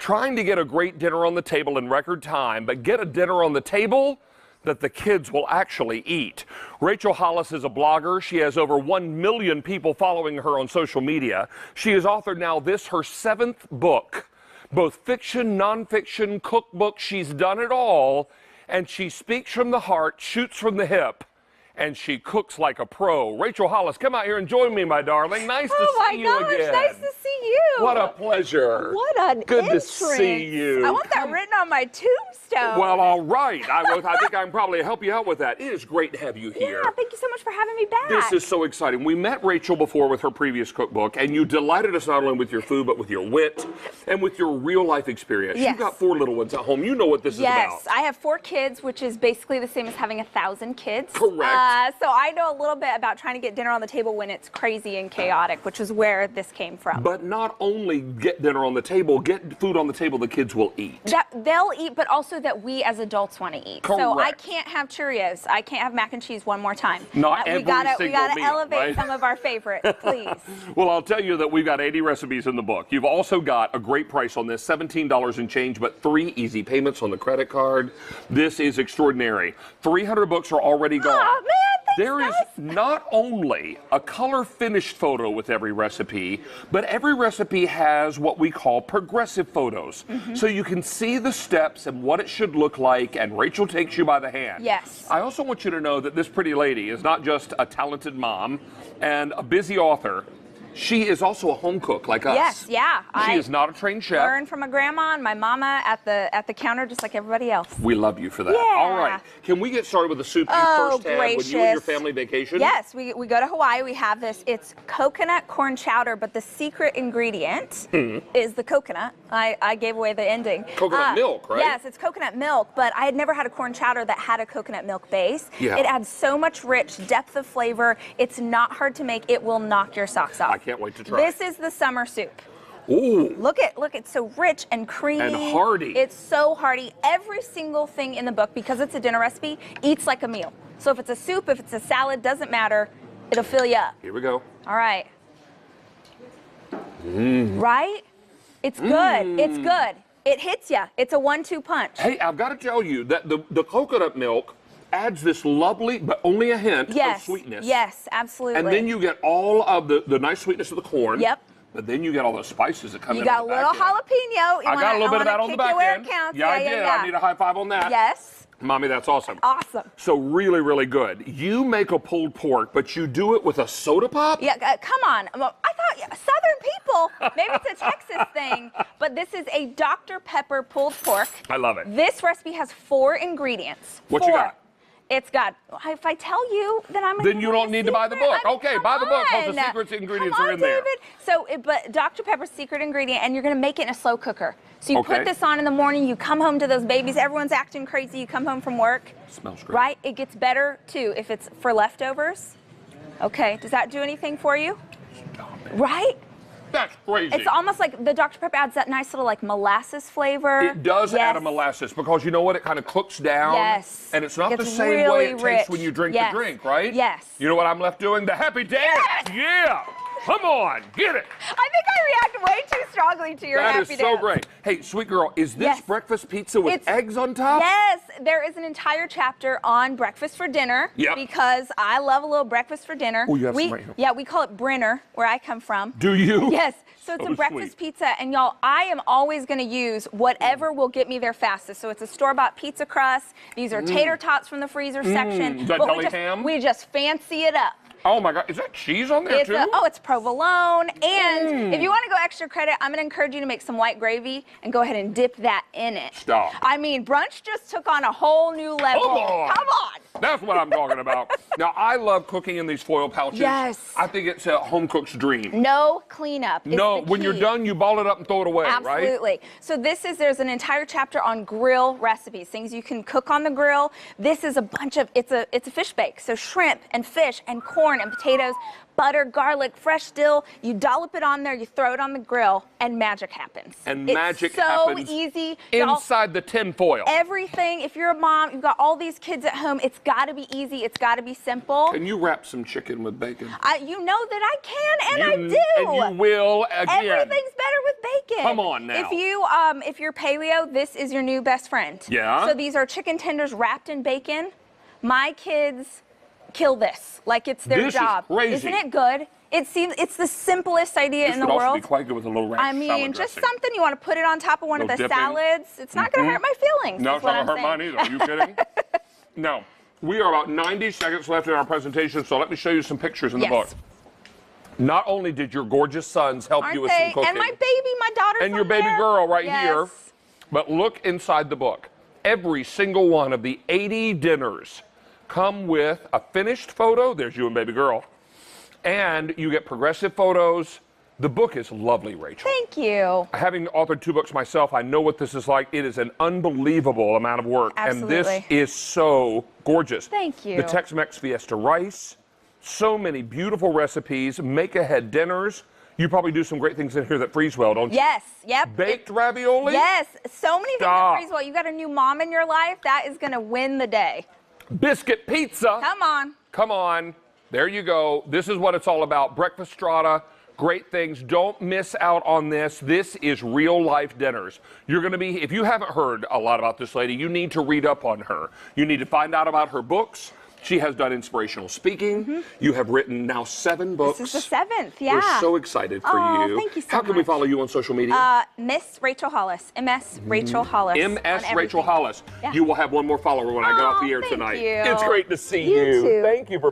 Trying to get a great dinner on the table in record time, but get a dinner on the table that the kids will actually eat. Rachel Hollis is a blogger. She has over 1 million people following her on social media. She has authored now her 7th book, both fiction, nonfiction, cookbook. She's done it all, and she speaks from the heart, shoots from the hip, and she cooks like a pro. Rachel Hollis, come out here and join me, my darling. Nice to see you again. Oh my gosh, nice to see you. What a pleasure. What an Good entrance. to see you. I want that written on my tombstone. Well, all right. I think I can probably help you out with that. It is great to have you here. Yeah, thank you so much for having me back. This is so exciting. We met Rachel before with her previous cookbook, and you delighted us not only with your food, but with your wit and with your real life experience. Yes. You've got 4 little ones at home. You know what this is about. Yes, I have 4 kids, which is basically the same as having 1,000 kids. Correct. So I know a little bit about trying to get dinner on the table when it's crazy and chaotic, which is where this came from. But not only get dinner on the table, get food on the table the kids will eat. That they'll eat, but also that we as adults want to eat. Correct. So I can't have Cheerios. I can't have mac and cheese one more time. Not every single We gotta meal, elevate right? some of our favorites, please. Well, I'll tell you that we've got 80 recipes in the book. You've also got a great price on this, $17 and change, but 3 easy payments on the credit card. This is extraordinary. 300 books are already gone. Oh, man. There is not only a color finished photo with every recipe, but every recipe has what we call progressive photos. So you can see the steps and what it should look like, and Rachel takes you by the hand. Yes. I also want you to know that this pretty lady is not just a talented mom and a busy author. She is also a home cook like us. Yes, yeah. She is not a trained chef. Learned from my grandma and my mama at the counter, just like everybody else. We love you for that. Yeah. All right. Can we get started with the soup you first had when you and your family vacation? Yes, we go to Hawaii. We have this. It's coconut corn chowder, but the secret ingredient is the coconut. I gave away the ending. Coconut milk, right? Yes, it's coconut milk, but I had never had a corn chowder that had a coconut milk base. Yeah. It adds so much rich depth of flavor. It's not hard to make. It will knock your socks off. I can't wait to try. This is the summer soup. Ooh. Look, it's so rich and creamy. And hearty. It's so hearty. Every single thing in the book, because it's a dinner recipe, eats like a meal. So if it's a soup, if it's a salad, doesn't matter. It'll fill you up. Here we go. All right. Right? It's good. It's good. It hits you. It's a 1-2 punch. Hey, I've got to tell you that the coconut milk adds this lovely, but only a hint of sweetness. Yes, absolutely. And then you get all of the nice sweetness of the corn. Yep. But then you get all those spices that come in. You got a little jalapeno. I got a little bit of that on the back end. Counts. Yeah, I did. I need a high five on that. Yes. Mommy, that's awesome. Awesome. So really, really good. You make a pulled pork, but you do it with a soda pop? Yeah, come on. I thought Southern people, maybe it's a Texas thing, but this is a Dr. Pepper pulled pork. I love it. This recipe has 4 ingredients. What you got? It's got, if I tell you, then I'm going to Then you don't need to buy the book. Okay, buy the book because the secret ingredients are in there. David. So, but Dr. Pepper's secret ingredient, and you're going to make it in a slow cooker. So you put this on in the morning, you come home to those babies, everyone's acting crazy, you come home from work. Smells great. Right? It gets better, too, if it's for leftovers. Okay, does that do anything for you? Stop it. Right? That's crazy. It's almost like the Dr. Pepper adds that nice little like molasses flavor. It does add a molasses because you know what? It kind of cooks down. Yes. And it's not the It's same really way it tastes rich. when you drink the drink, right? Yes. You know what I'm left doing? The happy dance. Yes. Yeah. Come on, get it. I think I react way too strongly to your happy dance. That is so great. Hey, sweet girl, is this breakfast pizza with eggs on top? Yes, there is an entire chapter on breakfast for dinner. Yep. Because I love a little breakfast for dinner. Oh, you have some right here. Yeah, we call it Brenner, where I come from. Do you? Yes. So it's a breakfast pizza, and y'all, I am always going to use whatever will get me there fastest. So it's a store-bought pizza crust. These are tater tots from the freezer section. Is that deli ham? We just fancy it up. Oh my God, is that cheese on there too? It's provolone. And if you want to go extra credit, I'm going to encourage you to make some white gravy and go ahead and dip that in it. Stop. I mean, brunch just took on a whole new level. Come on. Come on. That's what I'm talking about. Now, I love cooking in these foil pouches. Yes. I think it's a home cook's dream. No cleanup. No, when you're done, you ball it up and throw it away, right? Absolutely. So there's an entire chapter on grill recipes, things you can cook on the grill. This is a bunch of, it's a fish bake. So shrimp and fish and corn and potatoes. butter, garlic, fresh dill. You dollop it on there, you throw it on the grill, and magic happens. And it's magic so happens easy. inside the tin foil. Everything, if you're a mom, you've got all these kids at home, it's got to be easy, it's got to be simple. Can you wrap some chicken with bacon? You know that I can, and I do. And you will again. Everything's better with bacon. Come on now. If you're paleo, this is your new best friend. Yeah. So these are chicken tenders wrapped in bacon. My kids kill this like it's their job. Is crazy. Isn't it good? It's the simplest idea in the world. This would also be quite good with a little ranch I mean, salad just dressing. something you want to put it on top of one of the salads. It's not going to hurt my feelings. No, it's not going to hurt mine either. Are you kidding? No. We are about 90 seconds left in our presentation, so let me show you some pictures in the book. Not only did your gorgeous sons help you with some cooking. And my baby, my daughter's and your baby girl right here. But look inside the book. Every single one of the 80 dinners come with a finished photo. There's you and baby girl. And you get progressive photos. The book is lovely, Rachel. Thank you. Having authored 2 books myself, I know what this is like. It is an unbelievable amount of work. Absolutely. And this is so gorgeous. Thank you. The Tex-Mex Fiesta rice. So many beautiful recipes. Make-ahead dinners. You probably do some great things in here that freeze well, don't you? Yes, yep. Baked ravioli? Yes, so many things that freeze well. You got a new mom in your life, that is going to win the day. Biscuit pizza. Come on. Come on. There you go. This is what it's all about. Breakfast strata. Great things. Don't miss out on this. This is real life dinners. You're going to be, if you haven't heard a lot about this lady, you need to read up on her. You need to find out about her books. She has done inspirational speaking. You have written now 7 books. This is the 7th, yeah. We're so excited for you. Thank you so How can we follow you on social media? Miss Rachel Hollis. MS Rachel Hollis. MS Rachel Hollis. Yeah. You will have one more follower when I get off the air thank tonight. you. It's great to see You too. Thank you for